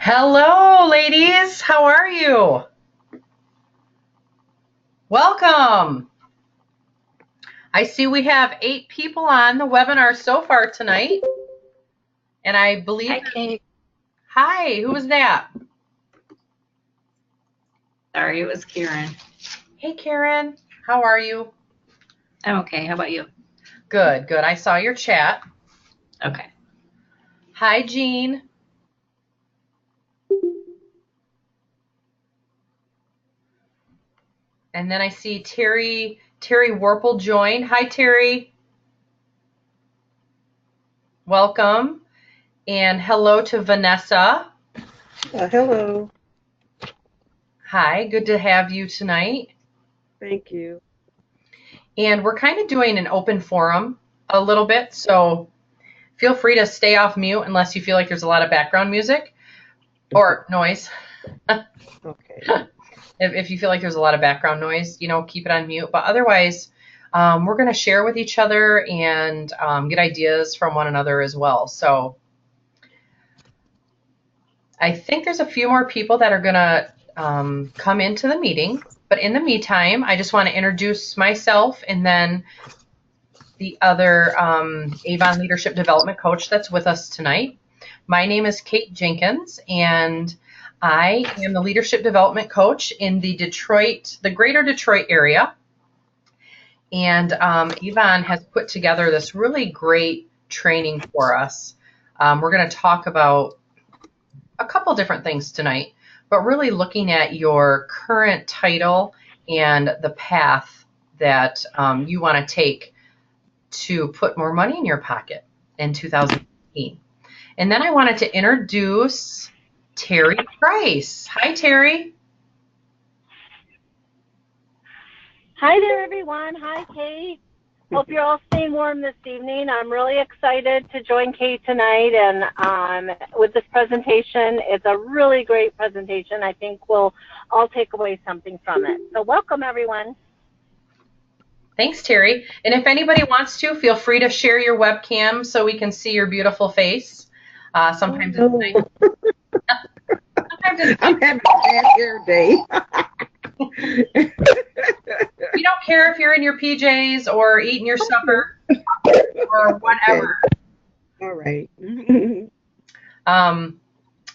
Hello, ladies. How are you? Welcome. I see we have 8 people on the webinar so far tonight. And I believe... Hi, Kate. Hi, who was that? Sorry, it was Karen. Hey, Karen. How are you? I'm okay. How about you? Good, good. I saw your chat. Okay. Hi, Jean. And then I see Terry Warple joined. Hi, Terry. Welcome. And hello to Vanessa. Hello. Hi, good to have you tonight. Thank you. And we're kind of doing an open forum a little bit, so feel free to stay off mute unless you feel like there's a lot of background music or noise. Okay. If you feel like there's a lot of background noise, keep it on mute. But otherwise, we're going to share with each other and get ideas from one another as well. So I think there's a few more people that are going to come into the meeting. But in the meantime, I just want to introduce myself and then the other Avon Leadership Development Coach that's with us tonight. My name is Kate Jenkins, and I am the Leadership Development Coach in the greater Detroit area. And Avon has put together this really great training for us. We're going to talk about a couple different things tonight, but really looking at your current title and the path that you want to take to put more money in your pocket in 2018. And then I wanted to introduce Terry Price. Hi, Terry. Hi there, everyone. Hi, Kate. Hope you're all staying warm this evening. I'm really excited to join Kate tonight and with this presentation. It's a really great presentation. I think we'll all take away something from it. So welcome, everyone. Thanks, Terry. And if anybody wants to, feel free to share your webcam so we can see your beautiful face. Sometimes it's nice. I'm having a bad hair day. We don't care if you're in your PJs or eating your supper or whatever. Okay. All right.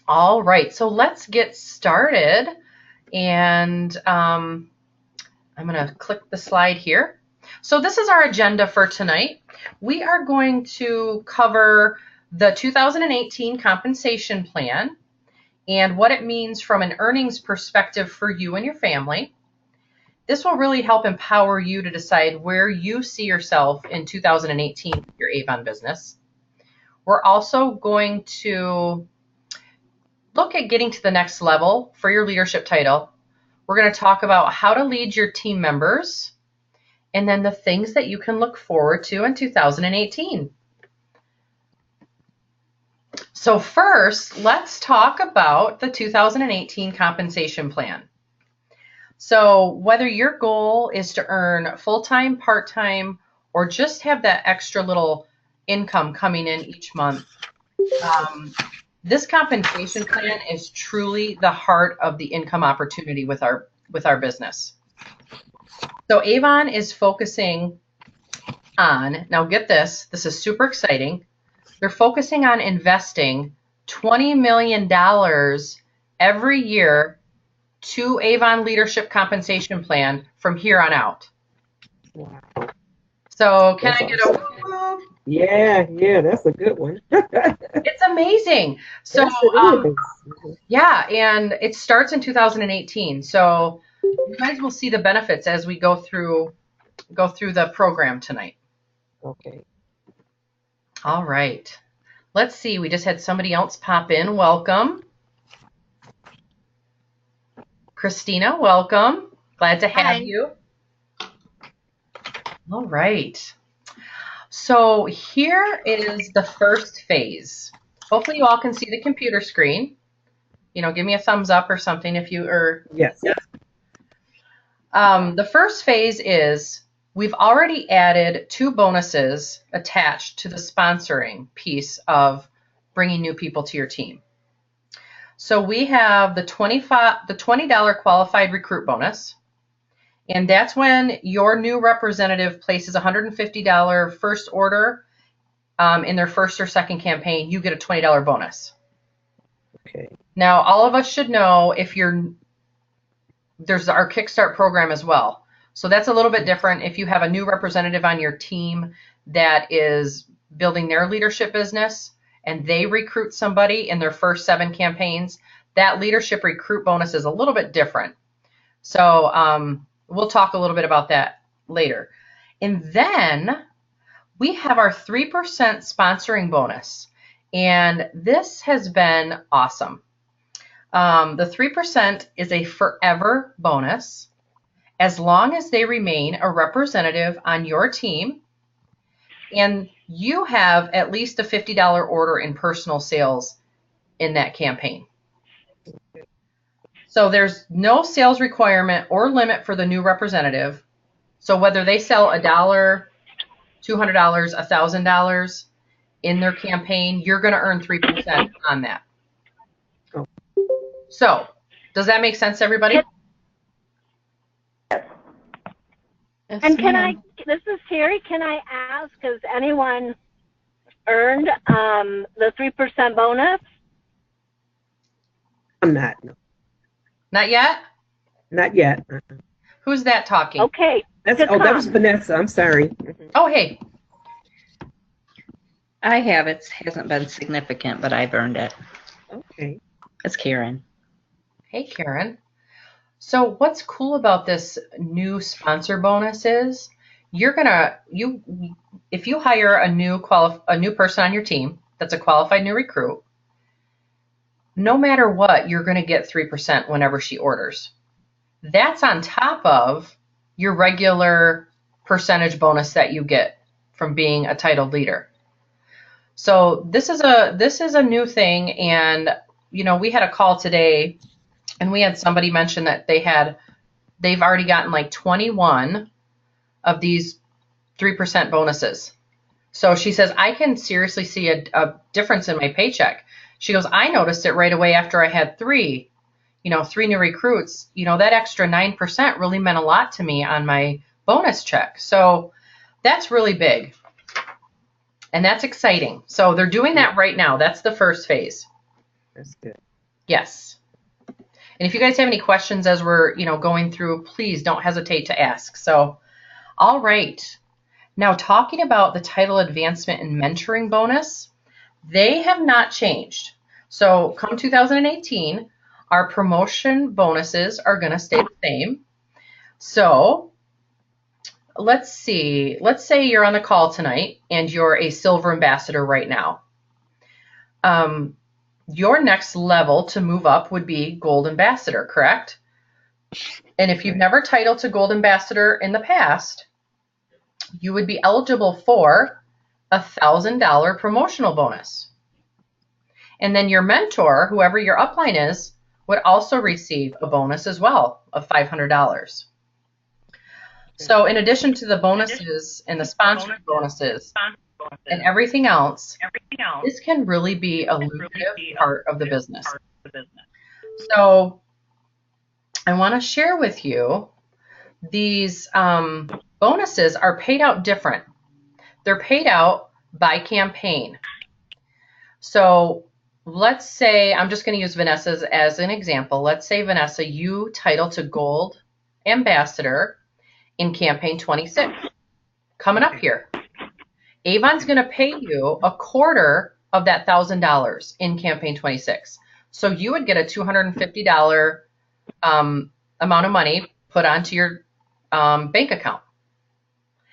All right. So let's get started. And I'm going to click the slide here. So this is our agenda for tonight. We are going to cover the 2018 compensation plan and what it means from an earnings perspective for you and your family. This will really help empower you to decide where you see yourself in 2018 with your Avon business. We're also going to look at getting to the next level for your leadership title. We're going to talk about how to lead your team members and then the things that you can look forward to in 2018. So first, let's talk about the 2018 compensation plan. So whether your goal is to earn full-time, part-time, or just have that extra little income coming in each month, this compensation plan is truly the heart of the income opportunity with our business. So Avon is focusing on, now get this is super exciting. They're focusing on investing $20 million every year to Avon Leadership Compensation Plan from here on out. Wow. So can I get a woo? Yeah, that's a good one. It's amazing. So yes, it is. Yeah, and it starts in 2018. So you guys will see the benefits as we go through the program tonight. Okay. All right. Let's see. We just had somebody else pop in. Welcome. Christina, welcome. Glad to have you. All right. So here is the first phase. Hopefully you all can see the computer screen. Give me a thumbs up or something if you are. Yes. The first phase is we've already added 2 bonuses attached to the sponsoring piece of bringing new people to your team. So we have the $20 qualified recruit bonus. And that's when your new representative places a $150 first order in their first or second campaign, you get a $20 bonus. Okay. Now, all of us should know there's our Kickstart program as well. So that's a little bit different if you have a new representative on your team that is building their leadership business and they recruit somebody in their first 7 campaigns. That leadership recruit bonus is a little bit different. So we'll talk a little bit about that later. And then we have our 3% sponsoring bonus. And this has been awesome. The 3% is a forever bonus as long as they remain a representative on your team and you have at least a $50 order in personal sales in that campaign. So there's no sales requirement or limit for the new representative. So whether they sell $1, $200, $1,000 in their campaign, you're going to earn 3% on that. Oh. So does that make sense, everybody? And this is Terry, can I ask, has anyone earned the 3% bonus? I'm not. No. Not yet? Not yet. Who's that talking? Okay. That was Vanessa. I'm sorry. Oh, hey. I have. It hasn't been significant, but I've earned it. Okay. It's Karen. Hey, Karen. So what's cool about this new sponsor bonus is if you hire a new person on your team that's a qualified new recruit, no matter what, you're going to get 3% whenever she orders. That's on top of your regular percentage bonus that you get from being a titled leader. So this is a new thing, and we had a call today, and we had somebody mention that they've already gotten like 21 of these 3% bonuses. So she says, I can seriously see a difference in my paycheck. She goes, I noticed it right away after I had 3 new recruits. That extra 9% really meant a lot to me on my bonus check. So that's really big. And that's exciting. So they're doing that right now. That's the first phase. That's good. Yes. And if you guys have any questions as we're, going through, please don't hesitate to ask. So, all right. Now, talking about the title advancement and mentoring bonus, they have not changed. So come 2018, our promotion bonuses are going to stay the same. So let's see. Let's say you're on the call tonight and you're a silver ambassador right now. Your next level to move up would be gold ambassador, correct? And if you've never titled to gold ambassador in the past, you would be eligible for a $1,000 promotional bonus. And then your mentor, whoever your upline is, would also receive a bonus as well of $500. So in addition to the bonuses and the sponsored bonuses and everything else, this can really be a lucrative part of the business. So I want to share with you these bonuses are paid out different. They're paid out by campaign. So let's say, I'm just going to use Vanessa's as an example. Let's say, Vanessa, you title to Gold Ambassador in campaign 26. Coming up here. Avon's going to pay you a quarter of that $1,000 in campaign 26. So you would get a $250 amount of money put onto your bank account.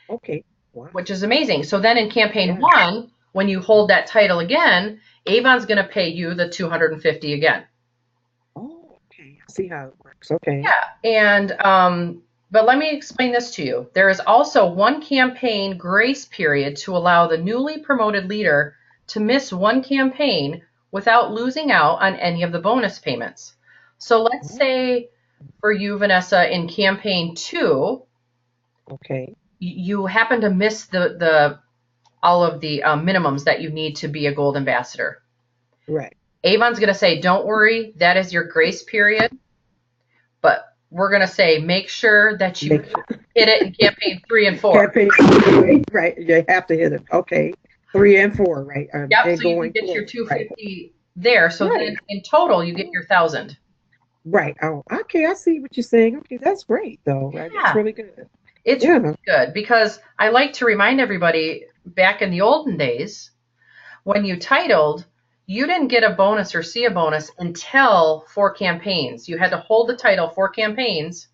Okay. Wow. Which is amazing. So then in campaign 1, when you hold that title again, Avon's going to pay you the $250 again. Oh, okay. I see how it works. Okay. Yeah. And but let me explain this to you. There is also one campaign grace period to allow the newly promoted leader to miss one campaign without losing out on any of the bonus payments. So let's say for you, Vanessa, in campaign 2, okay, you happen to miss all of the minimums that you need to be a gold ambassador. right. Avon's going to say, don't worry, that is your grace period. But we're going to say, make sure that you Make sure. hit it in campaign 3 and 4. Campaign, right, you have to hit it. Okay. 3 and 4, right? Yep, And so you can going get your forward, right. 250 there. So Right. then in total, you get your 1,000. Right. Oh, okay. I see what you're saying. Okay, that's great, though. Right? Yeah. That's really good. It's Yeah. really good because I like to remind everybody back in the olden days, when you titled, you didn't get a bonus or see a bonus until 4 campaigns. You had to hold the title 4 campaigns,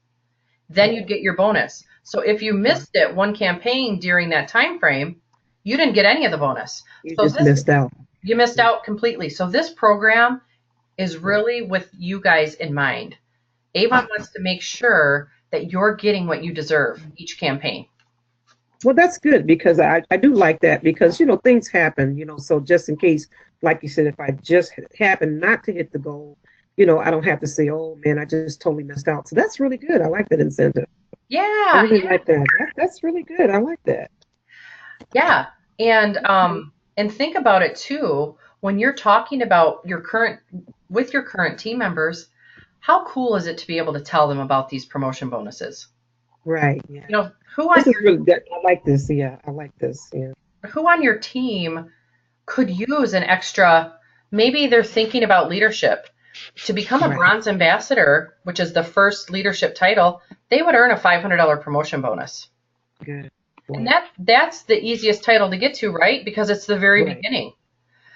then you'd get your bonus. So if you missed it 1 campaign during that time frame, you didn't get any of the bonus. You So just missed out. You missed out completely. So this program is really with you guys in mind. Avon wants to make sure that you're getting what you deserve each campaign. Well, that's good because I do like that because, things happen, so just in case, like you said, if I just happen not to hit the goal, I don't have to say, oh man, I just totally missed out. So that's really good. I like that incentive. Yeah. I really like that. That's really good. I like that. Yeah. And think about it too, when you're talking about with your current team members, how cool is it to be able to tell them about these promotion bonuses? Right. Yeah. Who on This is really good. I like this. Yeah. I like this. Yeah. who on your team could use an extra, maybe they're thinking about leadership. To become a Right. bronze ambassador, which is the first leadership title, they would earn a $500 promotion bonus. Good. And that's the easiest title to get to, right? Because it's the very Right. beginning.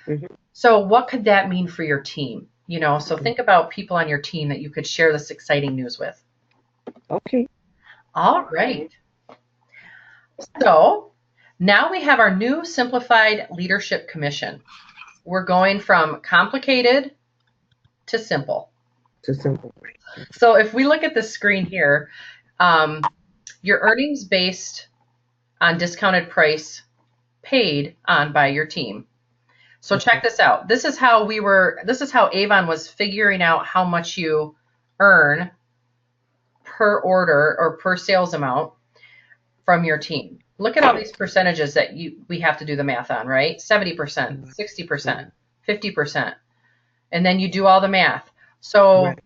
Mhm. So what could that mean for your team? So think about people on your team that you could share this exciting news with. Okay. All right. So now we have our new simplified leadership commission. We're going from complicated to simple. Too simple. Right. So if we look at the screen here, your earnings based on discounted price paid on by your team. So check this out. This is how Avon was figuring out how much you earn per order or per sales amount from your team. Look at all these percentages that we have to do the math on, right? 70%, 60%, 50%. And then you do all the math. So Right.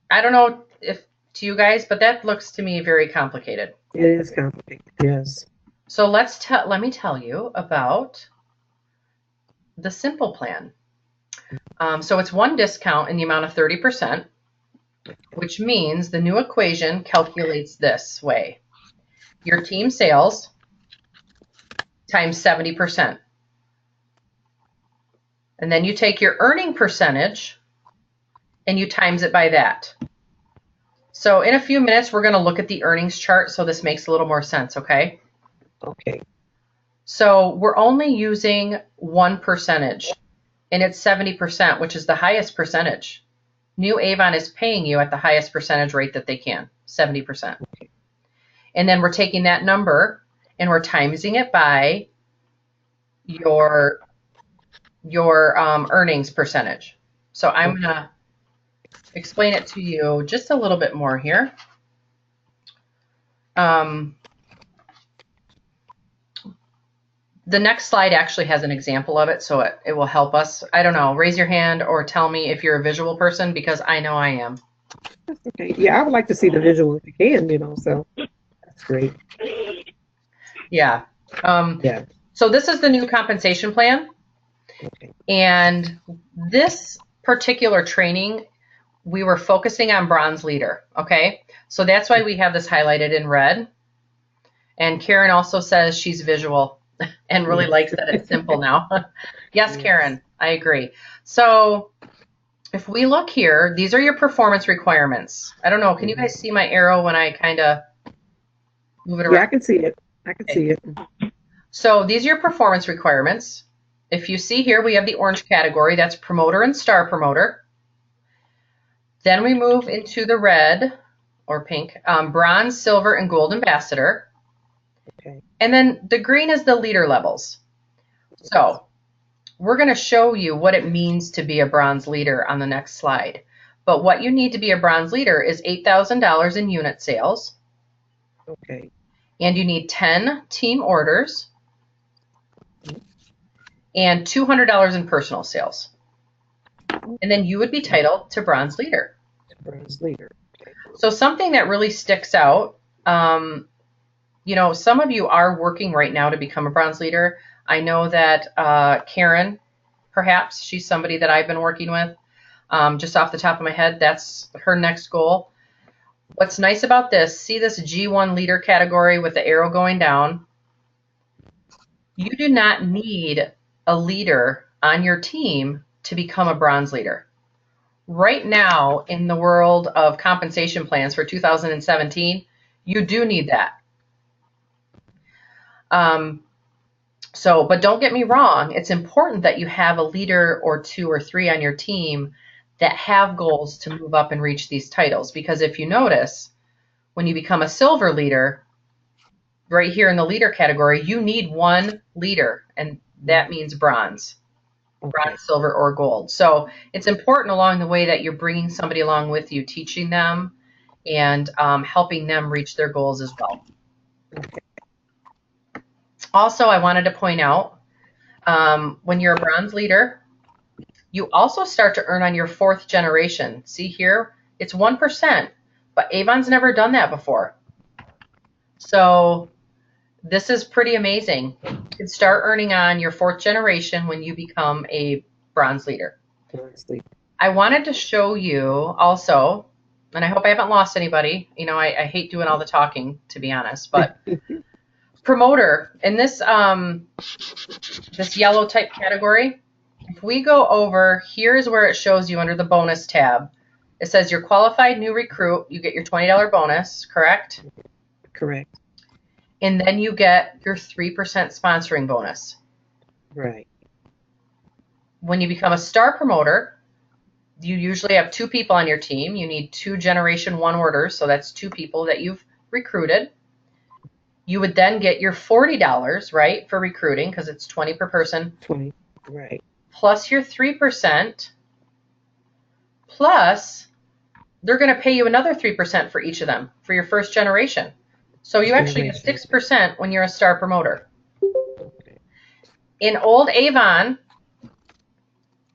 I don't know if to you guys, but that looks to me very complicated. It is complicated. Yes. So let me tell you about the simple plan. So it's 1 discount in the amount of 30%, which means the new equation calculates this way. Your team sales times 70%. And then you take your earning percentage and you times it by that. So in a few minutes, we're going to look at the earnings chart so this makes a little more sense, okay? Okay. So we're only using 1 percentage, and it's 70%, which is the highest percentage. New Avon is paying you at the highest percentage rate that they can, 70%. And then we're taking that number and we're timesing it by your earnings percentage. So I'm going to explain it to you just a little bit more here. The next slide actually has an example of it, so it will help us. I don't know, raise your hand or tell me if you're a visual person, because I know I am. That's okay. Yeah, I would like to see the visual if you can, so that's great. Yeah. Yeah. So this is the new compensation plan. Okay. And this particular training, we were focusing on bronze leader, okay? So that's why we have this highlighted in red. And Karen also says she's visual and really likes that it's simple now. Yes, Karen, I agree. So if we look here, these are your performance requirements. I don't know, can you guys see my arrow when I kind of move it around? Yeah, I can see it. I can see it. So these are your performance requirements. If you see here, we have the orange category. That's promoter and star promoter. Then we move into the red or pink, bronze, silver, and gold ambassador. Okay. And then the green is the leader levels. So we're going to show you what it means to be a bronze leader on the next slide. But what you need to be a bronze leader is $8,000 in unit sales. Okay. And you need 10 team orders and $200 in personal sales. and then you would be titled to bronze leader. Bronze leader. So something that really sticks out, you know, some of you are working right now to become a bronze leader. I know that Karen, perhaps, she's somebody that I've been working with. Just off the top of my head, that's her next goal. What's nice about this, see this G1 leader category with the arrow going down? You do not need a leader on your team to become a bronze leader. Right now, in the world of compensation plans for 2017, you do need that. But don't get me wrong, it's important that you have a leader or 2 or 3 on your team that have goals to move up and reach these titles. Because if you notice, when you become a silver leader, right here in the leader category, you need 1 leader, and that means bronze. Bronze, silver, or gold. So it's important along the way that you're bringing somebody along with you, teaching them and helping them reach their goals as well. Also, I wanted to point out, when you're a bronze leader, you also start to earn on your 4th generation. See here, it's 1%, but Avon's never done that before. So this is pretty amazing. You can start earning on your 4th generation when you become a bronze leader. I wanted to show you also, and I hope I haven't lost anybody. You know, I hate doing all the talking, to be honest, but promoter in this this yellow type category, if we go over, here's where it shows you under the bonus tab. It says you're qualified new recruit, you get your $20 bonus, correct? Correct. And then you get your 3% sponsoring bonus. Right. When you become a star promoter, you usually have 2 people on your team. You need 2 Generation 1 orders, so that's 2 people that you've recruited. You would then get your $40, right, for recruiting, because it's 20 per person. 20, right. Plus your 3%, plus they're going to pay you another 3% for each of them for your 1st generation. So you actually get 6% when you're a star promoter. In old Avon,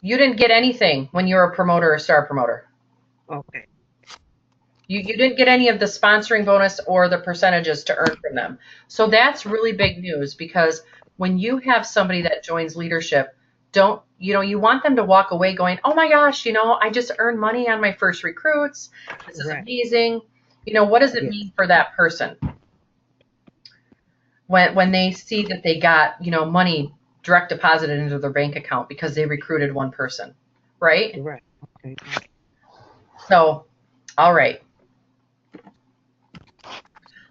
you didn't get anything when you were a promoter or star promoter. Okay. You didn't get any of the sponsoring bonus or the percentages to earn from them. So that's really big news, because when you have somebody that joins leadership, you want them to walk away going, oh my gosh, you know, I just earned money on my first recruits. This is amazing. You know, what does it mean for that person? When they see that they got, you know, money direct deposited into their bank account because they recruited 1 person, right? Right. Okay. So, all right.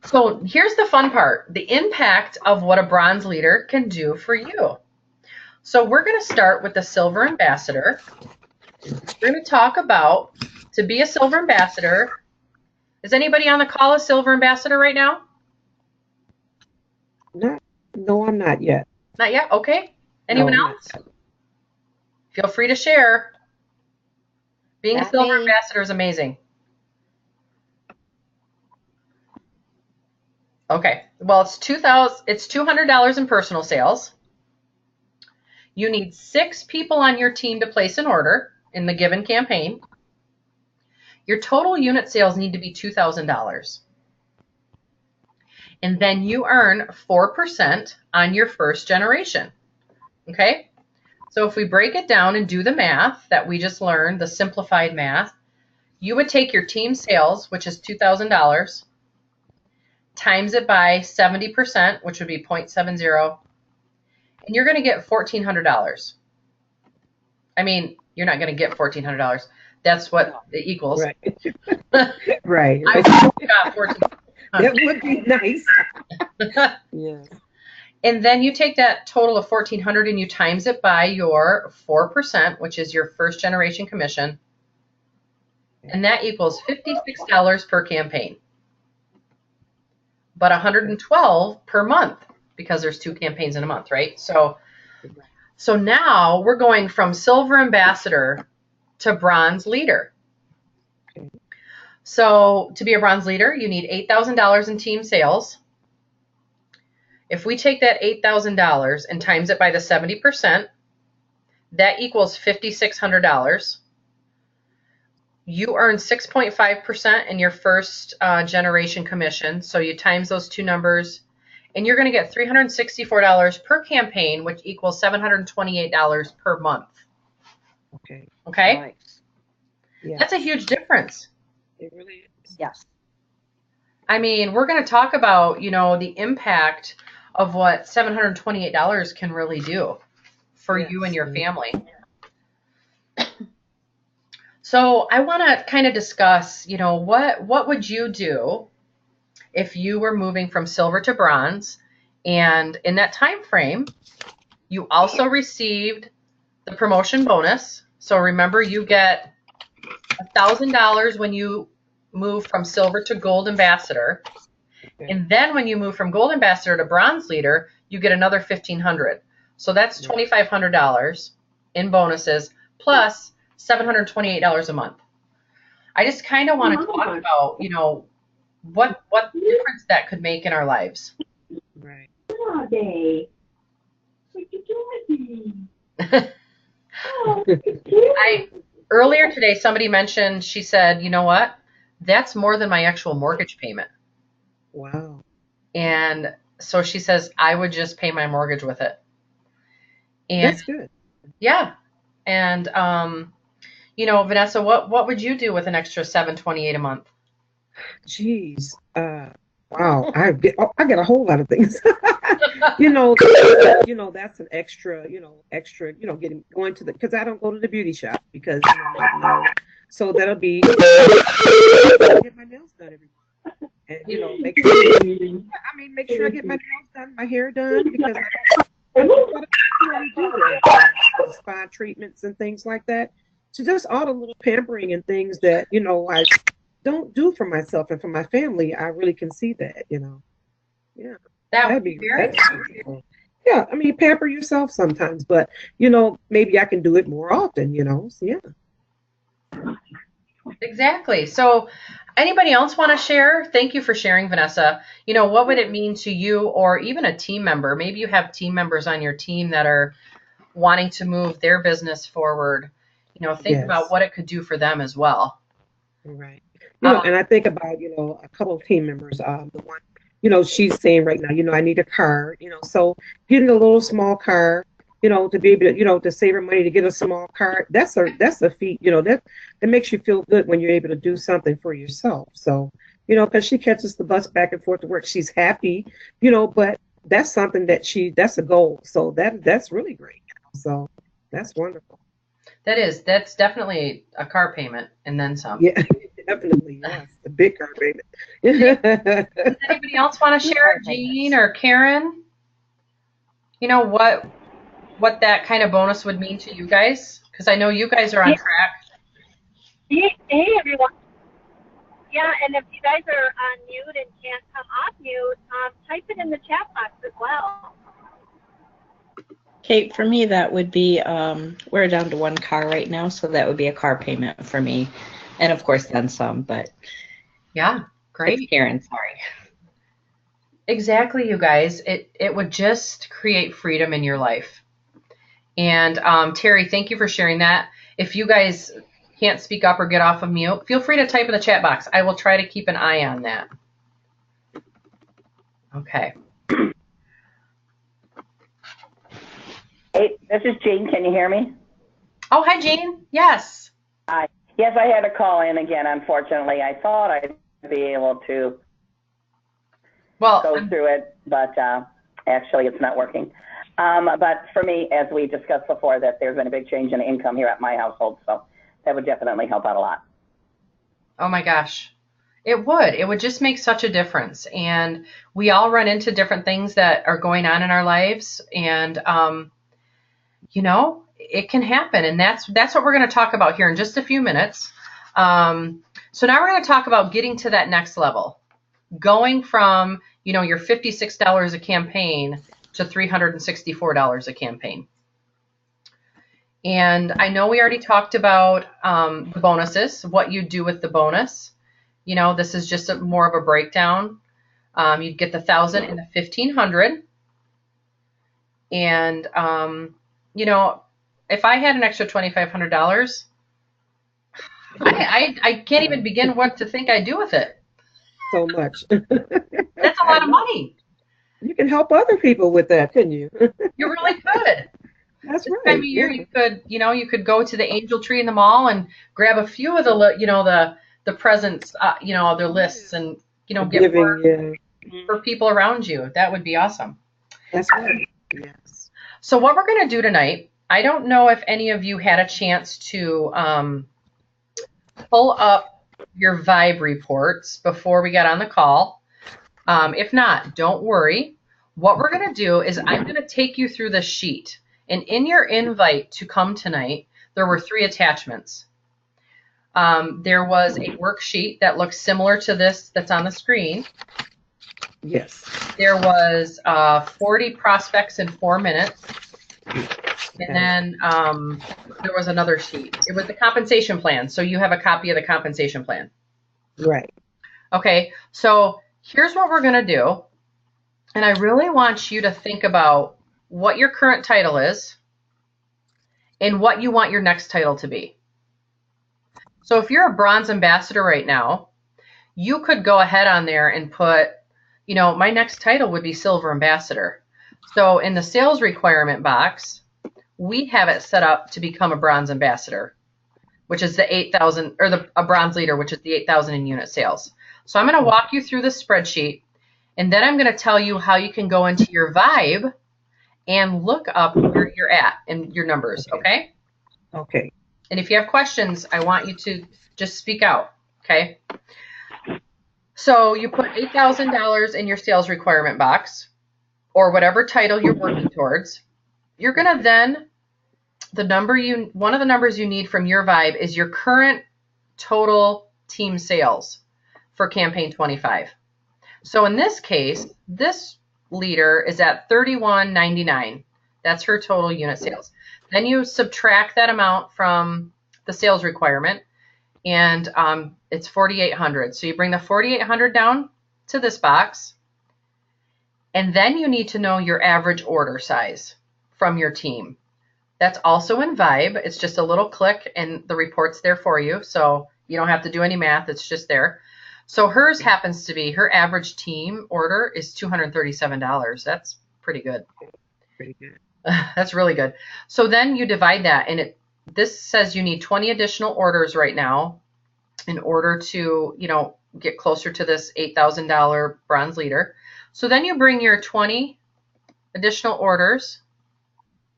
So here's the fun part, the impact of what a bronze leader can do for you. So we're going to start with the silver ambassador. We're going to talk about, to be a silver ambassador, is anybody on the call a silver ambassador right now? No, I'm not yet. Not yet? Okay. Anyone else? Feel free to share. Being a silver ambassador is amazing. Okay. Well, it's $200 in personal sales. You need 6 people on your team to place an order in the given campaign. Your total unit sales need to be $2,000. And then you earn 4% on your 1st generation. Okay? So if we break it down and do the math that we just learned, the simplified math, you would take your team sales, which is $2,000, times it by 70%, which would be 0.70, and you're going to get $1,400. I mean, you're not going to get $1,400. That's what it equals. Right. Right. I got $1,400. That would be nice. Yes. And then you take that total of $1,400 and you times it by your 4%, which is your 1st generation commission, and that equals $56 per campaign, but $112 per month, because there's 2 campaigns in a month, right? So now we're going from silver ambassador to bronze leader. So to be a bronze leader, you need $8,000 in team sales. If we take that $8,000 and times it by the 70%, that equals $5,600. you earn 6.5% in your first generation commission. So you times those two numbers, and you're going to get $364 per campaign, which equals $728 per month. Okay. Okay? Nice. Yeah. That's a huge difference. It really is. Yes. I mean, we're going to talk about, the impact of what $728 can really do for you and your Yes. family. So I want to kind of discuss, what would you do if you were moving from silver to bronze, and in that time frame, you also received the promotion bonus. So remember, you get $1,000 when you move from silver to gold ambassador. Okay. And then when you move from gold ambassador to bronze leader, you get another $1,500. So that's $2,500 in bonuses plus $728 a month. I just kind of want to talk about, what difference that could make in our lives. Right. Earlier today, somebody mentioned, she said, you know what? That's more than my actual mortgage payment. Wow. And so she says, I would just pay my mortgage with it. And That's good. yeah. And, Vanessa, what would you do with an extra $728 a month? Jeez. Wow. I get a whole lot of things. That's an extra, going to because I don't go to the beauty shop because, so that'll be get my nails done every month. And, make sure I get my nails done, my hair done, because I don't do that. Spa treatments and things like that. So just all the little pampering and things that, I don't do for myself and for my family. I really can see that, Yeah. That would be very wonderful. Yeah, pamper yourself sometimes, but maybe I can do it more often, So yeah. Exactly. So anybody else want to share? Thank you for sharing, Vanessa. What would it mean to you or even a team member? Maybe you have team members on your team that are wanting to move their business forward. Think about what it could do for them as well. Right. And I think about, a couple of team members, the one, she's saying right now, I need a car, so getting a little small car, to be able to, to save her money to get a small car, that's a feat, that makes you feel good when you're able to do something for yourself. So, because she catches the bus back and forth to work, she's happy, but that's something that's a goal. So that's really great. So that's wonderful. That's definitely a car payment and then some. Yeah, definitely. Yes, the big car payment. Does anybody else want to share? Jean or Karen? What that kind of bonus would mean to you guys? Because I know you guys are on track. Hey, everyone. Yeah, and if you guys are on mute and can't come off mute, type it in the chat box as well. Kate, for me, that would be, we're down to one car right now, so that would be a car payment for me. And of course, then some, but. Yeah, great. It's Karen, sorry. Exactly, you guys. It would just create freedom in your life. And Terry, thank you for sharing that. If you guys can't speak up or get off of mute, feel free to type in the chat box. I will try to keep an eye on that. Okay. Hey, this is Jean. Can you hear me? Oh, hi, Jean. Yes. Hi. Yes, I had to call in again, unfortunately. I thought I'd be able to go through it, but actually it's not working. But for me, as we discussed before, that there's been a big change in income here at my household, so that would definitely help out a lot. Oh my gosh. It would just make such a difference. And we all run into different things that are going on in our lives. And, it can happen. And that's what we're going to talk about here in just a few minutes. So now we're going to talk about getting to that next level, going from, your $56 a campaign to $364 a campaign. And I know we already talked about the bonuses, what you do with the bonus. This is just more of a breakdown. You'd get the 1,000 and the 1,500. And, if I had an extra $2,500, I can't even begin what to think I do with it. So much. That's a I lot of know. money. You can help other people with that, couldn't you? You really could. That's This time of right. year, Yeah. you could go to the Angel Tree in the mall and grab a few of the presents, their lists, and get Giving, more yeah. for people around you. That would be awesome. That's right. Yes. So what we're going to do tonight, I don't know if any of you had a chance to pull up your Vibe reports before we got on the call. If not, don't worry. What we're going to do is I'm going to take you through the sheet. And in your invite to come tonight, there were 3 attachments. There was a worksheet that looks similar to this that's on the screen. Yes. There was 40 prospects in 4 minutes. And then there was another sheet. It was the compensation plan. So you have a copy of the compensation plan. Right. Okay, so here's what we're going to do. And I really want you to think about what your current title is and what you want your next title to be. So if you're a bronze ambassador right now, you could go ahead on there and put, my next title would be silver ambassador. So in the sales requirement box, we have it set up to become a bronze ambassador, which is the 8,000, or a bronze leader, which is the 8,000 in unit sales. So I'm going to walk you through the spreadsheet, and then I'm going to tell you how you can go into your Vibe and look up where you're at and your numbers, okay? Okay. And if you have questions, I want you to just speak out, okay? So you put $8,000 in your sales requirement box, or whatever title you're working towards. You're going to then, one of the numbers you need from your Vibe is your current total team sales for campaign 25. So in this case, this leader is at $31.99. That's her total unit sales. Then you subtract that amount from the sales requirement, and it's 4,800. So you bring the 4,800 down to this box, and then you need to know your average order size from your team. That's also in Vibe. It's just a little click, and the report's there for you, so you don't have to do any math. It's just there. So hers happens to be, her average team order is $237. That's pretty good. Pretty good. That's really good. So then you divide that, and this says you need 20 additional orders right now in order to, get closer to this $8,000 bronze leader. So then you bring your 20 additional orders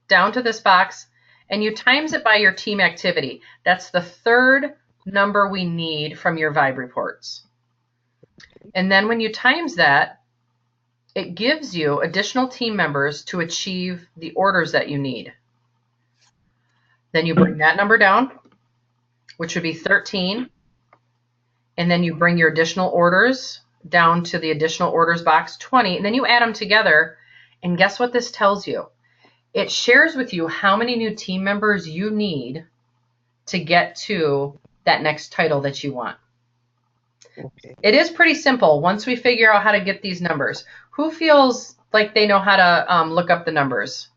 down to this box, and you times it by your team activity. That's the third number we need from your Vibe reports. And then when you times that, it gives you additional team members to achieve the orders that you need. Then you bring that number down, which would be 13. And then you bring your additional orders down to the additional orders box, 20. And then you add them together. And guess what this tells you? It shares with you how many new team members you need to get to that next title that you want. Okay. It is pretty simple once we figure out how to get these numbers. Who feels like they know how to look up the numbers?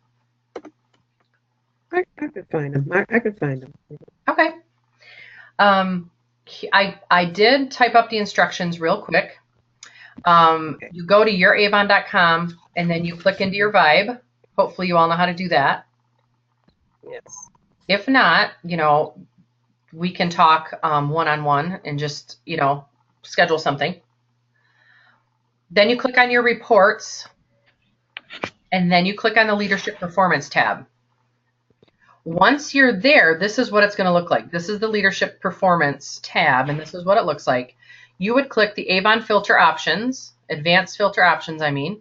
I could find them. I could find them. Okay. I did type up the instructions real quick. You go to youravon.com and then you click into your Vibe. Hopefully you all know how to do that. Yes. If not, we can talk one-on-one and just, schedule something. Then you click on your reports, and then you click on the leadership performance tab. Once you're there, this is what it's going to look like. This is the leadership performance tab, and this is what it looks like. You would click the Avon filter options, advanced filter options, and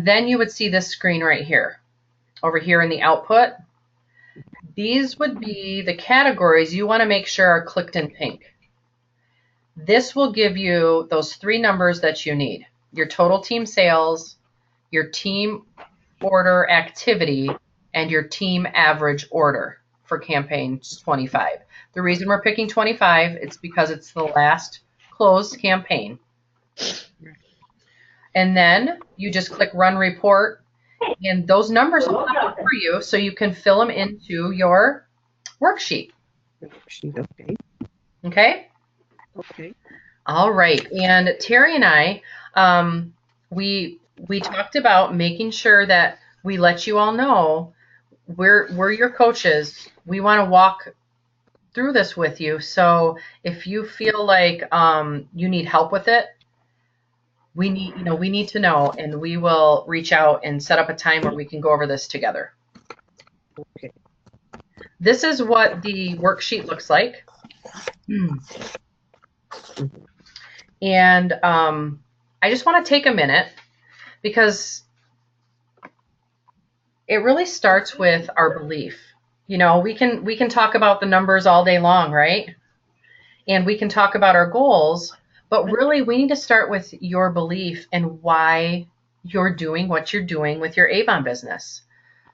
then you would see this screen right here. Over here in the output, these would be the categories you want to make sure are clicked in pink. This will give you those 3 numbers that you need: your total team sales, your team order activity, and your team average order for campaign 25. The reason we're picking 25, it's because it's the last closed campaign. And then you just click run report, and those numbers will pop up for you so you can fill them into your worksheet. The worksheet, okay, Okay? okay. All right. And Terry and I, we talked about making sure that we let you all know we're your coaches. We want to walk through this with you. So if you feel like you need help with it, we need to know, and we will reach out and set up a time where we can go over this together. Okay. This is what the worksheet looks like. And I just want to take a minute because it really starts with our belief. You know, we can talk about the numbers all day long, right? And we can talk about our goals, but really we need to start with your belief and why you're doing what you're doing with your Avon business.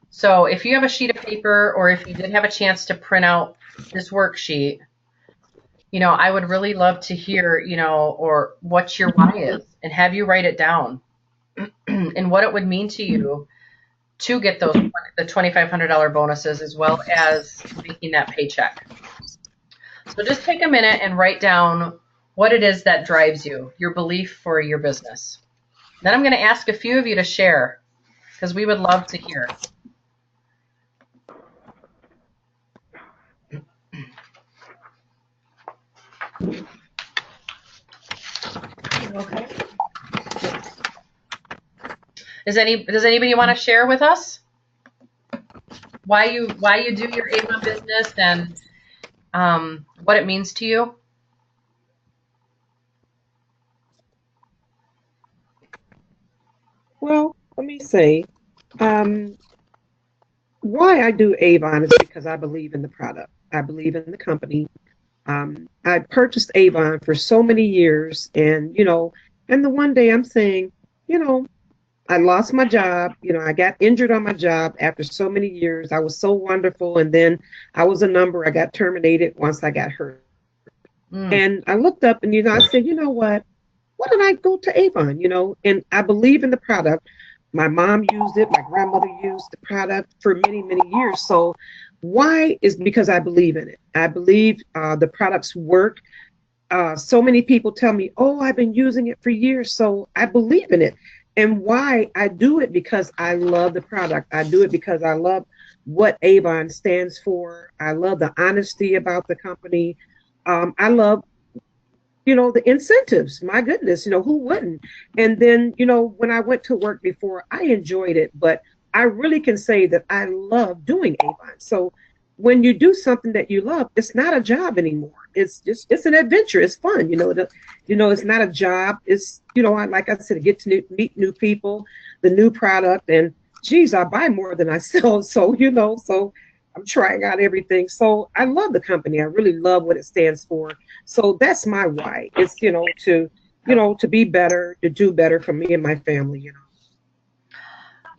So if you have a sheet of paper, or if you did have a chance to print out this worksheet, you know, I would really love to hear, you know, or what your why is, and have you write it down and what it would mean to you to get the $2,500 bonuses, as well as making that paycheck. So just take a minute and write down what it is that drives you, your belief for your business. Then I'm going to ask a few of you to share, because we would love to hear. Okay. Does anybody want to share with us why you do your Avon business, and what it means to you? Well, let me say, um, why I do Avon is because I believe in the product. I believe in the company. I purchased Avon for so many years, and and the one day I'm saying, you know, I lost my job. I got injured on my job after so many years. I was so wonderful, and then I was a number. I got terminated once I got hurt, Mm. and I looked up, and I said, you know what? Why did I go to Avon? And I believe in the product. My mom used it. My grandmother used the product for many, many years. So why is because I believe in it. I believe the products work. So many people tell me, oh, I've been using it for years. So I believe in it. And why I do it because I love the product. I do it because I love what Avon stands for. I love the honesty about the company. I love the incentives. My goodness, who wouldn't? And then, when I went to work before, I enjoyed it, but I really can say that I love doing Avon. So when you do something that you love, it's not a job anymore. It's an adventure. It's fun. It's not a job. It's, like I said, get to meet new people, the new product, and geez, I buy more than I sell. So, so I'm trying out everything. So I love the company. I really love what it stands for. So that's my why. It's, to be better, to do better for me and my family.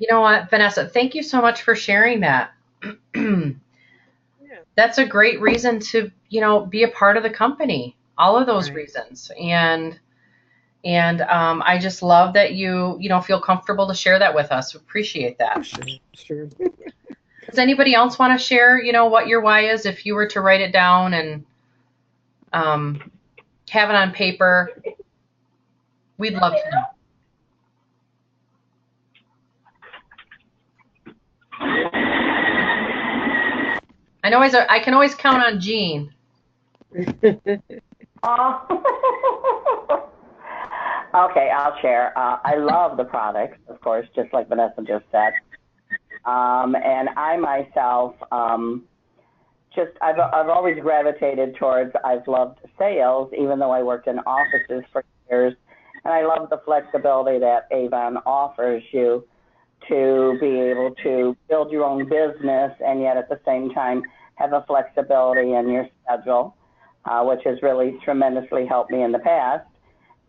You know what, Vanessa, thank you so much for sharing that. Yeah. That's a great reason to, be a part of the company. All of those Right. reasons. And I just love that you, feel comfortable to share that with us. Appreciate Oh, that. sure, sure. Does anybody else want to share, what your why is, if you were to write it down and have it on paper? We'd love to know. I can always count on Jean. Oh. Okay, I'll share. I love the products, of course, just like Vanessa just said. And I myself, I've always gravitated towards, I've loved sales, even though I worked in offices for years. And I love the flexibility that Avon offers you to be able to build your own business and yet at the same time have a flexibility in your schedule, which has really tremendously helped me in the past.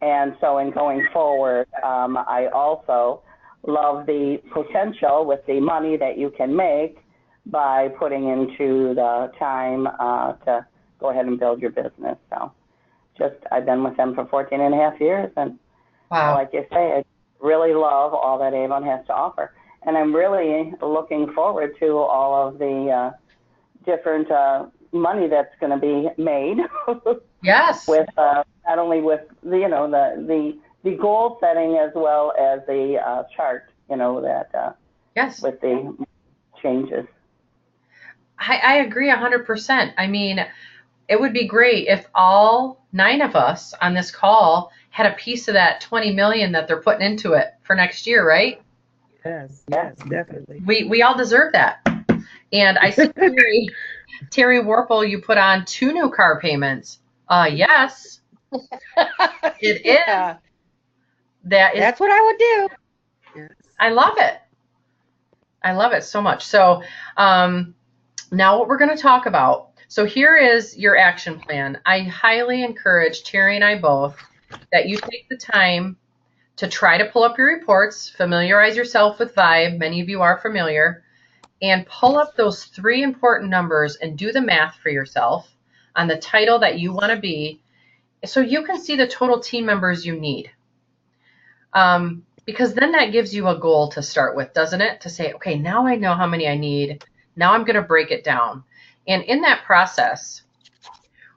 And so in going forward, I also love the potential with the money that you can make by putting into the time to go ahead and build your business. So I've been with them for 14 and a half years. And Wow. like you say, I really love all that Avon has to offer. And I'm really looking forward to all of the different, money that's going to be made Yes. with not only with the, you know, the goal setting as well as the chart, you know, that Yes. with the changes. I agree 100%. I mean, it would be great if all 9 of us on this call had a piece of that 20 million that they're putting into it for next year, right? Yes, yes, definitely. We all deserve that. And I see Terry Warple, you put on 2 new car payments. Yes, it is. Yeah, That is, that's what I would do. Yes. I love it. I love it so much. So now what we're going to talk about. So here is your action plan. I highly encourage Terry and I both that you take the time to try to pull up your reports, familiarize yourself with Vibe. Many of you are familiar. And pull up those 3 important numbers and do the math for yourself on the title that you want to be so you can see the total team members you need. Because then that gives you a goal to start with, doesn't it? To say, okay, now I know how many I need. Now I'm going to break it down. And in that process,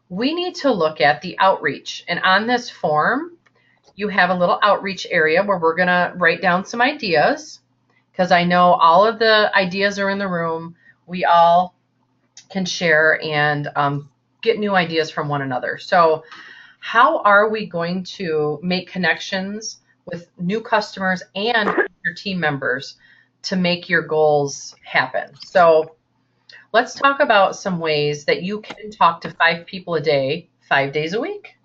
we need to look at the outreach. And on this form, you have a little outreach area where we're going to write down some ideas, because I know all of the ideas are in the room. We all can share and get new ideas from one another. So how are we going to make connections with new customers and your team members to make your goals happen? So let's talk about some ways that you can talk to 5 people a day, 5 days a week.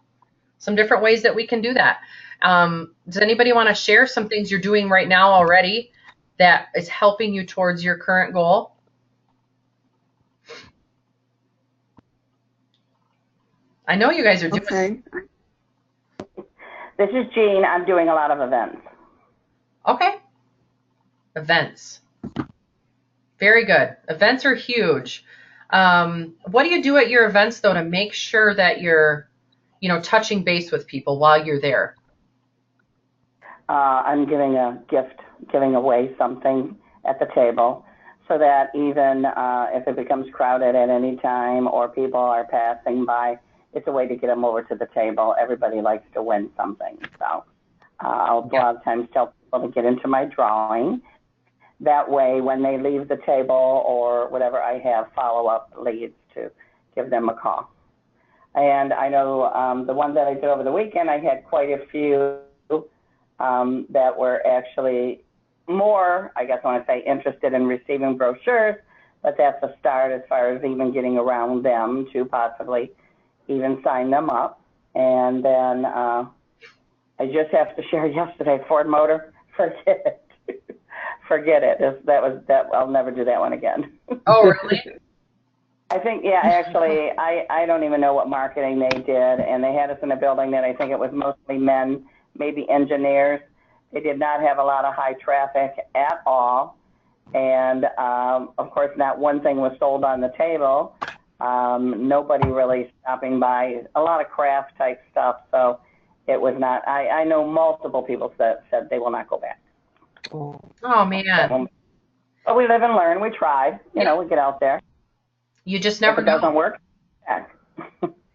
Some different ways that we can do that. Does anybody want to share some things you're doing right now already that is helping you towards your current goal? I know you guys are doing. Okay. This is Jean. I'm doing a lot of events. Okay. Events. Very good. Events are huge. What do you do at your events, though, to make sure that you're, touching base with people while you're there? I'm giving a gift, giving away something at the table so that even if it becomes crowded at any time or people are passing by, it's a way to get them over to the table. Everybody likes to win something. So I'll a lot of times tell people to get into my drawing. That way, when they leave the table or whatever, I have follow-up leads to give them a call. And I know the one that I did over the weekend, I had quite a few that were actually more, I guess I want to say, interested in receiving brochures, but that's a start as far as even getting around them to possibly even sign them up. And then I just have to share yesterday, Ford Motor, forget it. Forget it. That I'll never do that one again. Oh, really? I think, yeah, actually, I don't even know what marketing they did, and they had us in a building that I think it was mostly men, maybe engineers. They did not have a lot of high traffic at all, and of course, not one thing was sold on the table. Nobody really stopping by, a lot of craft type stuff, so it was not, I know multiple people that said they will not go back. Oh, man. But we live and learn. We try. You know, we get out there. You just never If it doesn't know. work, back.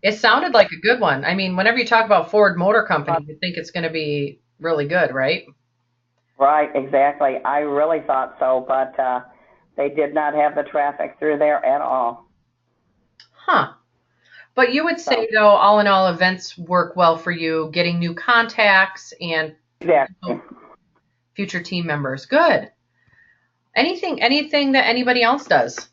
It sounded like a good one. I mean, whenever you talk about Ford Motor Company, you think it's going to be really good, right? Right, exactly. I really thought so, but they did not have the traffic through there at all. Huh. But you would say, though, all in all, events work well for you, getting new contacts and Exactly. future team members. Good. Anything that anybody else does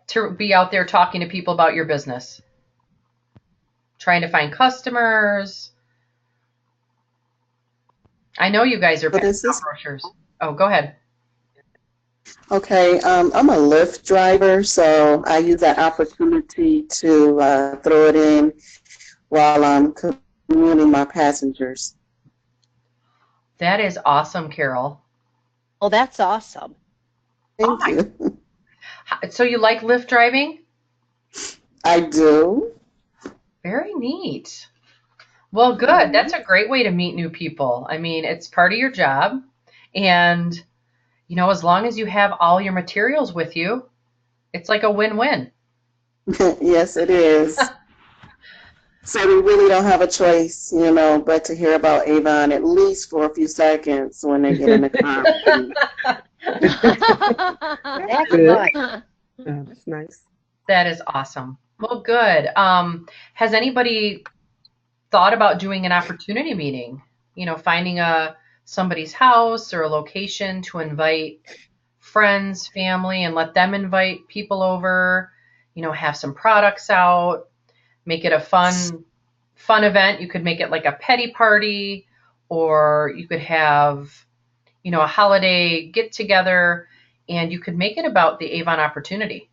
to be out there talking to people about your business? Trying to find customers. I know you guys are What passing is this? out brochures. Oh, go ahead. Okay, I'm a Lyft driver, so I use that opportunity to throw it in while I'm commuting my passengers. That is awesome, Carol. Oh, that's awesome. Thank my- you. So you like Lyft driving? I do. Very neat. Well, good. That's a great way to meet new people. I mean, it's part of your job. And, as long as you have all your materials with you, It's like a win-win. Yes, it is. So we really don't have a choice, but to hear about Avon at least for a few seconds when they get in the car. That's good. nice. That's nice. That is awesome. Well, good. Has anybody thought about doing an opportunity meeting? Finding somebody's house or a location to invite friends, family, and let them invite people over. Have some products out. Make it a fun event. You could make it like a petty party, or you could have, a holiday get together, and you could make it about the Avon opportunity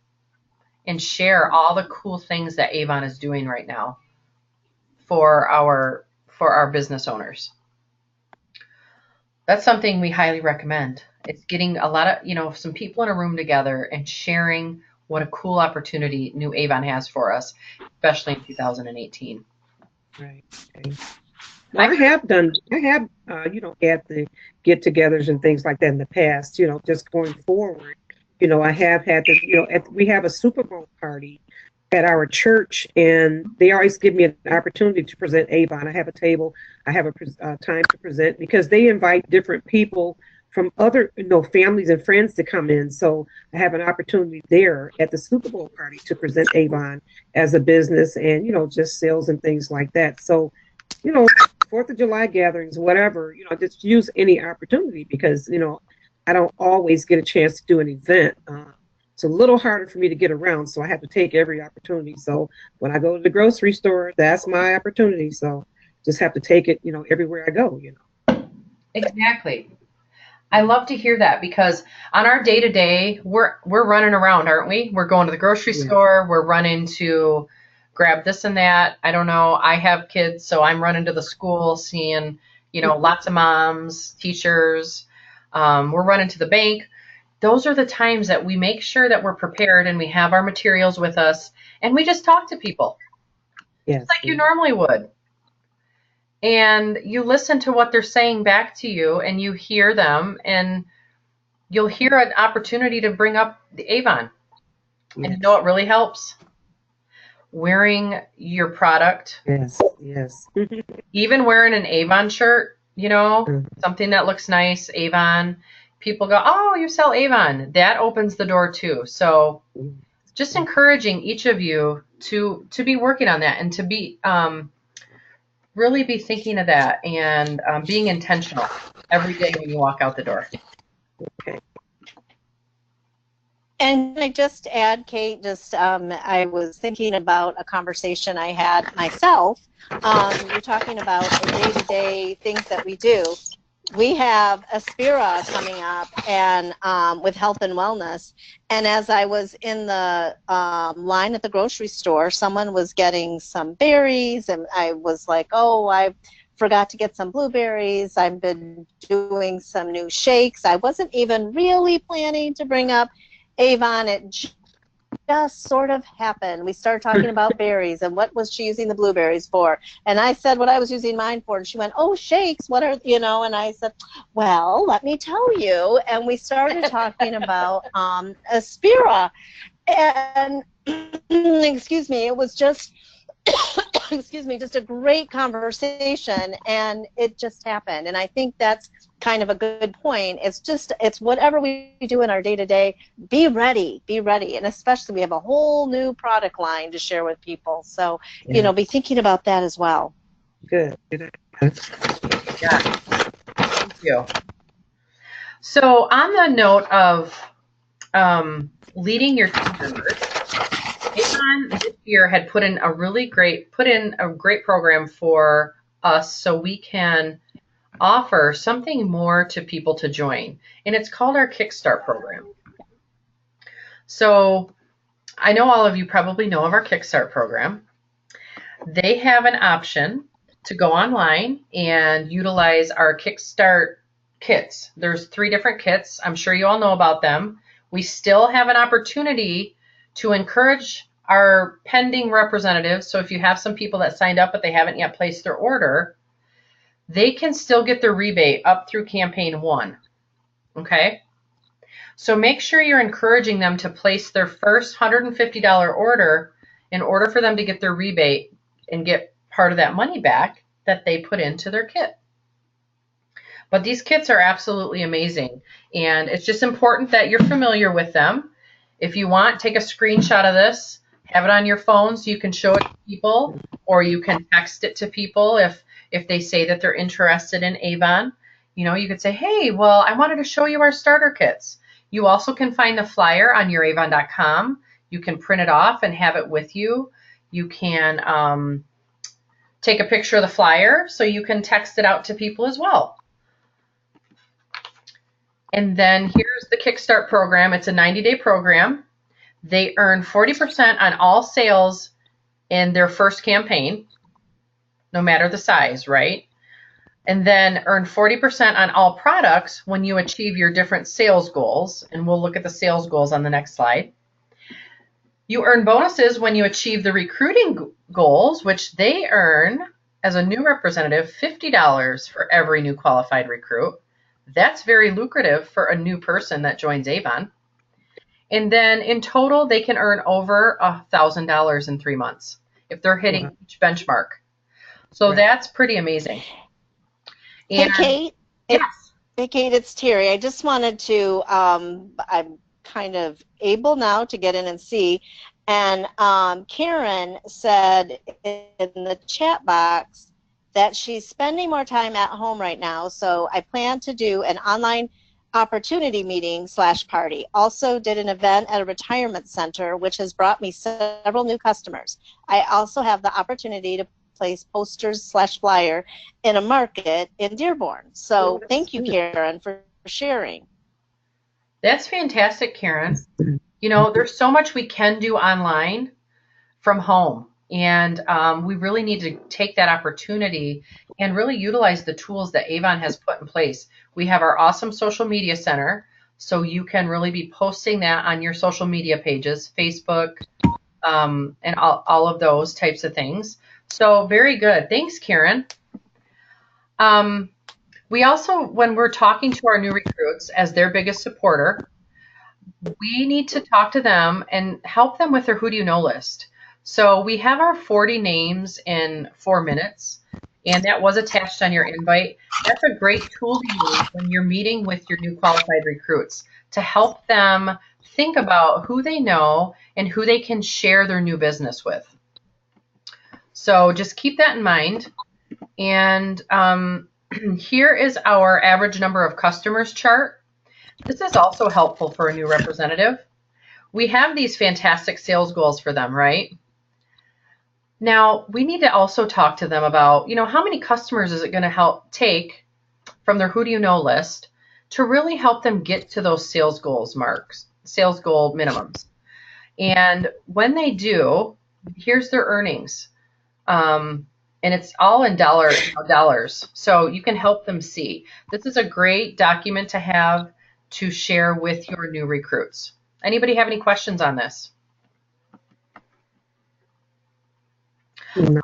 and share all the cool things that Avon is doing right now for our business owners. That's something we highly recommend. It's getting a lot of, some people in a room together and sharing what a cool opportunity new Avon has for us, especially in 2018. Right. Okay. Well, I have had the get-togethers and things like that in the past. Just going forward, I have had to, we have a Super Bowl party at our church, and they always give me an opportunity to present Avon. I have a table, I have a time to present, because they invite different people from other, families and friends to come in. So I have an opportunity there at the Super Bowl party to present Avon as a business and, just sales and things like that. So, 4th of July gatherings, whatever, just use any opportunity, because, I don't always get a chance to do an event. It's a little harder for me to get around, so I have to take every opportunity. So when I go to the grocery store, that's my opportunity. So just have to take it, everywhere I go, Exactly. I love to hear that, because on our day-to-day, we're running around, aren't we? We're going to the grocery Yeah. store, we're running to grab this and that. I don't know. I have kids, so I'm running to the school, seeing, lots of moms, teachers. We're running to the bank. Those are the times that we make sure that we're prepared and we have our materials with us, and we just talk to people Yes. like you normally would. And you listen to what they're saying back to you, and you hear them, and you'll hear an opportunity to bring up the Avon. And Yes. you know what really helps? Wearing your product, Yes. Yes. even wearing an Avon shirt, Mhm. something that looks nice, Avon. People go, oh, you sell Avon. That opens the door too. So just encouraging each of you to be working on that, and to be really be thinking of that, and being intentional every day when you walk out the door. Okay. And can I just add, Kate, I was thinking about a conversation I had myself. You're talking about the day-to-day things that we do. We have Aspira coming up, and with health and wellness. And as I was in the line at the grocery store, someone was getting some berries, and I was like, oh, I forgot to get some blueberries. I've been doing some new shakes. I wasn't even really planning to bring up Avon. It just sort of happened. We started talking about berries and what was she using the blueberries for. And I said what I was using mine for. And she went, oh, shakes, what are, and I said, well, let me tell you. And we started talking about Aspira. And, excuse me, it was just, just a great conversation. And it just happened. And I think that's kind of a good point. It's whatever we do in our day-to-day, be ready. And especially we have a whole new product line to share with people. So, be thinking about that as well. Good. Yeah. Thank you. So on the note of leading your team members, Avon this year had put in a great program for us, so we can offer something more to people to join, and it's called our Kickstart program. So I know all of you probably know of our Kickstart program. They have an option to go online and utilize our Kickstart kits. There's 3 different kits. I'm sure you all know about them. We still have an opportunity to encourage our pending representatives. So if you have some people that signed up but they haven't yet placed their order, they can still get their rebate up through campaign 1. Okay? So make sure you're encouraging them to place their first $150 order in order for them to get their rebate and get part of that money back that they put into their kit. But these kits are absolutely amazing, and it's just important that you're familiar with them. If you want, take a screenshot of this, have it on your phone so you can show it to people, or you can text it to people if they say that they're interested in Avon. You know, you could say, hey, well, I wanted to show you our starter kits. You also can find the flyer on youravon.com. You can print it off and have it with you. You can take a picture of the flyer so you can text it out to people as well. And then here's the Kickstart program. It's a 90-day program. They earn 40% on all sales in their first campaign, no matter the size, right? And then earn 40% on all products when you achieve your different sales goals. And we'll look at the sales goals on the next slide. You earn bonuses when you achieve the recruiting goals, which they earn as a new representative $50 for every new qualified recruit. That's very lucrative for a new person that joins Avon. And then in total, they can earn over $1,000 in 3 months if they're hitting each benchmark. So that's pretty amazing. And, hey, Kate. Yes. Hey, Kate, it's Terry. I just wanted to, I'm kind of able now to get in and see. And Karen said in the chat box that she's spending more time at home right now. So I plan to do an online opportunity meeting / party. Also did an event at a retirement center, which has brought me several new customers. I also have the opportunity to place posters / flyer in a market in Dearborn. So thank you, Karen, for sharing. That's fantastic, Karen. You know, there's so much we can do online from home. And we really need to take that opportunity and really utilize the tools that Avon has put in place. We have our awesome social media center, so you can really be posting that on your social media pages, Facebook, and all of those types of things. So very good. Thanks, Karen. We also, when we're talking to our new recruits as their biggest supporter, we need to talk to them and help them with their Who Do You Know list. So we have our 40 names in 4 minutes, and that was attached on your invite. That's a great tool to use when you're meeting with your new qualified recruits to help them think about who they know and who they can share their new business with. So just keep that in mind. And here is our average number of customers chart. This is also helpful for a new representative. We have these fantastic sales goals for them, right? Now, we need to also talk to them about, you know, how many customers is it going to help take from their Who Do You Know list to really help them get to those sales goals marks, sales goal minimums. And when they do, here's their earnings. And it's all in dollars. So you can help them see. This is a great document to have to share with your new recruits. Anybody have any questions on this? No.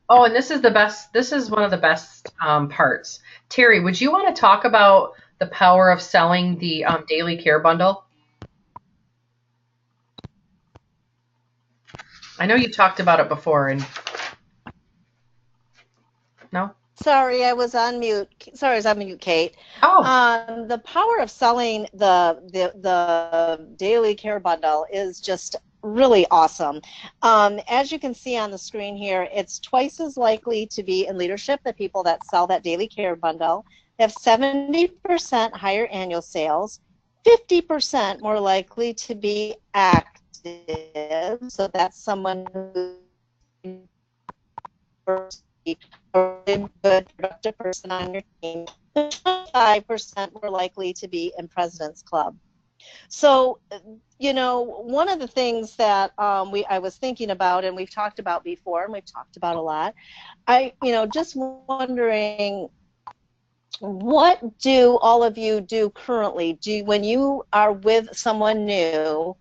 Oh, and this is the best. This is one of the best parts. Terry, would you want to talk about the power of selling the daily care bundle? I know you talked about it before, and no? Sorry, I was on mute. Sorry, I was on mute, Kate. Oh. The power of selling the daily care bundle is just really awesome. As you can see on the screen here, it's twice as likely to be in leadership, the people that sell that daily care bundle. They have 70% higher annual sales, 50% more likely to be active. So that's someone who a good productive person on your team, 25% more likely to be in President's Club. So, you know, one of the things that I was thinking about, and we've talked about before, and we've talked about a lot, just wondering, what do all of you do currently? When you are with someone new,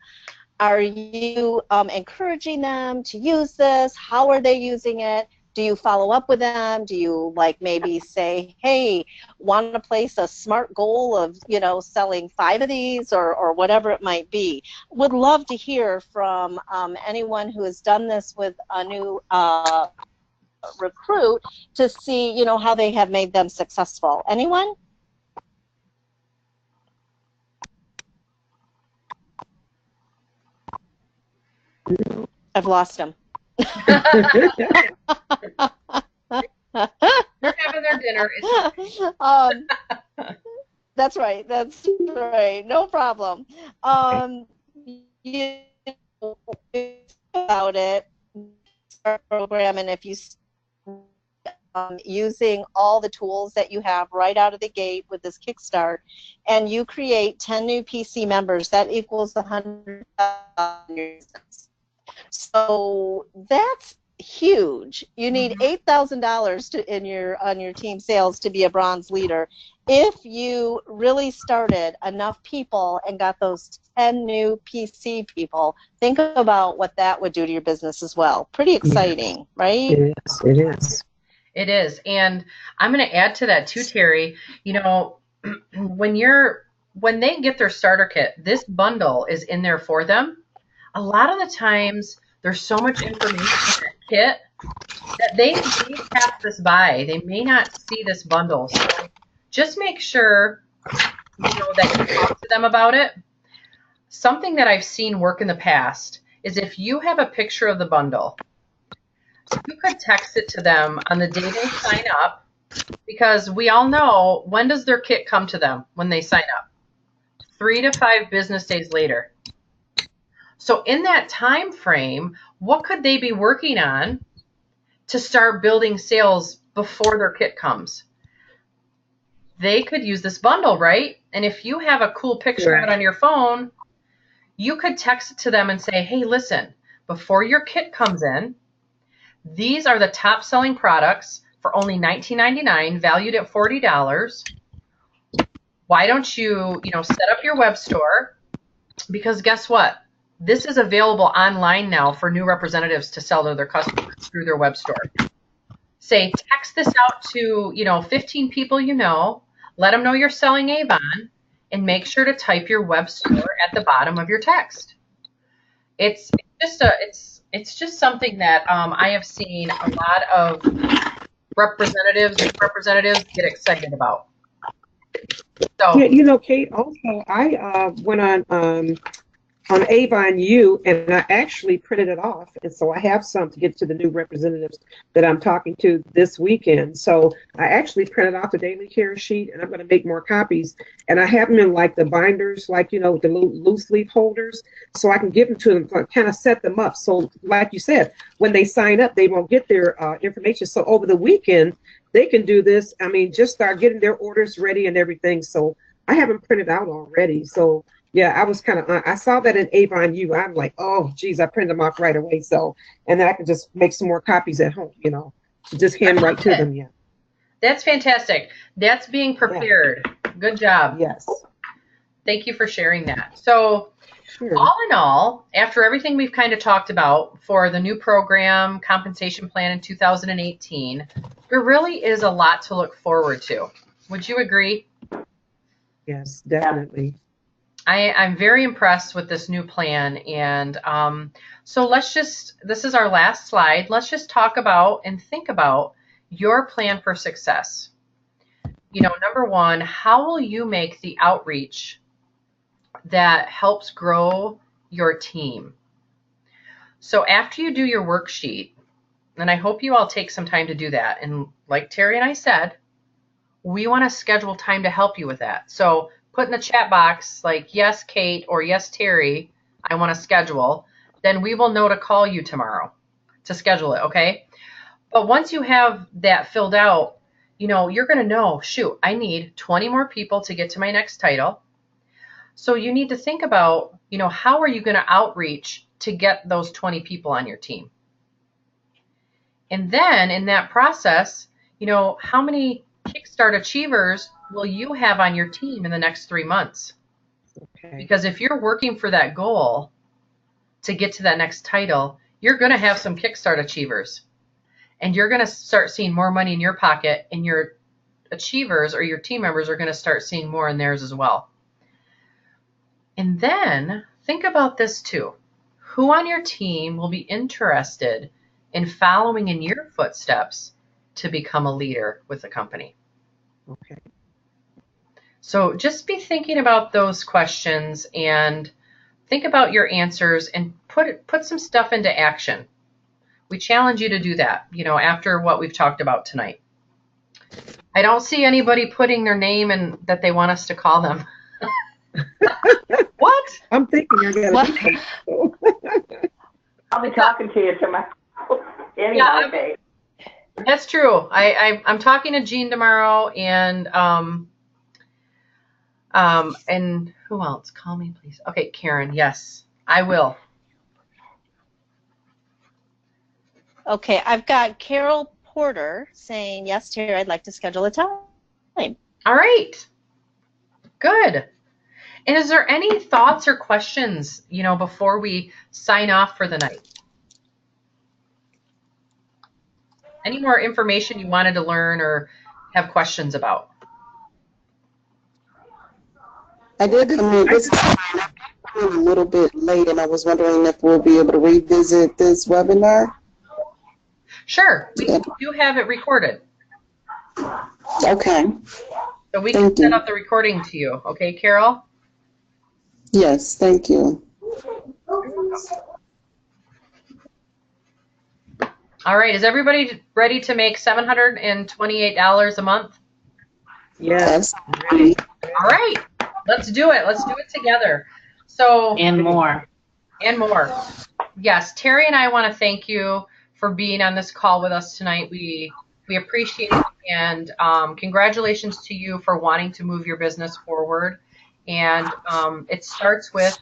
are you encouraging them to use this? How are they using it? do you follow up with them? Do you like maybe say, hey, want to place a SMART goal of, selling 5 of these or whatever it might be? Would love to hear from anyone who has done this with a new recruit to see, how they have made them successful. Anyone? I've lost him. They're having their dinner. That's right. That's right. No problem. You know, about it, program, and if you using all the tools that you have right out of the gate with this Kickstart, and you create 10 new PC members, that equals 100,000. So that's huge. You need $8,000 on your team sales to be a bronze leader. If you really started enough people and got those 10 new PC people, think about what that would do to your business as well. Pretty exciting, right? It is. It is. It is. And I'm going to add to that too, Terry. When they get their starter kit, this bundle is in there for them. A lot of the times there's so much information in that kit that they may pass this by. They may not see this bundle. So just make sure that you talk to them about it. Something that I've seen work in the past is if you have a picture of the bundle, you could text it to them on the day they sign up, because we all know, when does their kit come to them when they sign up? 3 to 5 business days later. So in that time frame, what could they be working on to start building sales before their kit comes? They could use this bundle, right? And if you have a cool picture of it on your phone, you could text it to them and say, hey, listen, before your kit comes in, these are the top selling products for only $19.99, valued at $40. Why don't you, set up your web store? Because guess what? This is available online now for new representatives to sell to their customers through their web store. Say, text this out to, 15 people let them know you're selling Avon, and make sure to type your web store at the bottom of your text. It's just something that I have seen a lot of representatives get excited about. So Yeah, Kate, also I went on Avon U, and I actually printed it off, and so I have some to get to the new representatives that I'm talking to this weekend. So I actually printed off the daily care sheet, and I'm going to make more copies, and I have them in like the binders, like the loose leaf holders, so I can give them to them, kind of set them up. So like you said, when they sign up, they won't get their information. So over the weekend, they can do this. I mean, just start getting their orders ready and everything. So I have them printed out already. So yeah, I was I saw that in Avon U. I'm like, oh, geez, I printed them off right away. So, and then I can just make some more copies at home, just handwrite to them. Yeah. That's fantastic. That's being prepared. Yeah. Good job. Yes. Thank you for sharing that. So, sure. All in all, after everything we've kind of talked about for the new program, compensation plan in 2018, there really is a lot to look forward to. Would you agree? Yes, definitely. I'm very impressed with this new plan, and so this is our last slide. Let's just talk about and think about your plan for success. Number one, how will you make the outreach that helps grow your team? So after you do your worksheet, and I hope you all take some time to do that, and like Terry and I said, we want to schedule time to help you with that. So put in the chat box like, yes, Kate, or yes, Terry, I want to schedule. Then we will know to call you tomorrow to schedule it, okay? But once you have that filled out, you're going to know, shoot, I need 20 more people to get to my next title. So you need to think about, how are you going to outreach to get those 20 people on your team? And then in that process, how many Kickstart Achievers will you have on your team in the next 3 months? Okay. Because if you're working for that goal to get to that next title, you're going to have some Kickstart Achievers. and you're going to start seeing more money in your pocket, and your achievers or your team members are going to start seeing more in theirs as well. And then think about this too. Who on your team will be interested in following in your footsteps to become a leader with the company? Okay. So just be thinking about those questions and think about your answers and put some stuff into action. We challenge you to do that, after what we've talked about tonight. I don't see anybody putting their name and that they want us to call them. What? I'm thinking I gotta. I'll be talking to you tomorrow. Anyway. That's true. I'm talking to Jean tomorrow, and who else? Call me, please. Okay, Karen. Yes, I will. Okay, I've got Carol Porter saying, yes, Terry, I'd like to schedule a time. All right. Good. And is there any thoughts or questions, before we sign off for the night? Any more information you wanted to learn or have questions about? I did come in this time a little bit late, and I was wondering if we'll be able to revisit this webinar. Sure, we do have it recorded. Okay. So we can set up the recording to you. Okay, Carol? Yes, thank you. All right, is everybody ready to make $728 a month? Yes. All right, let's do it. Let's do it together. So And more. And more. Yes, Terry and I want to thank you for being on this call with us tonight. We appreciate it, and congratulations to you for wanting to move your business forward. And it starts with,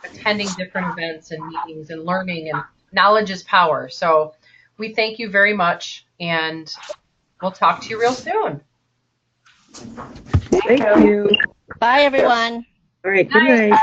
attending different events and meetings and learning, and knowledge is power. So we thank you very much, and we'll talk to you real soon. Thank you. Bye, everyone. All right. Good night.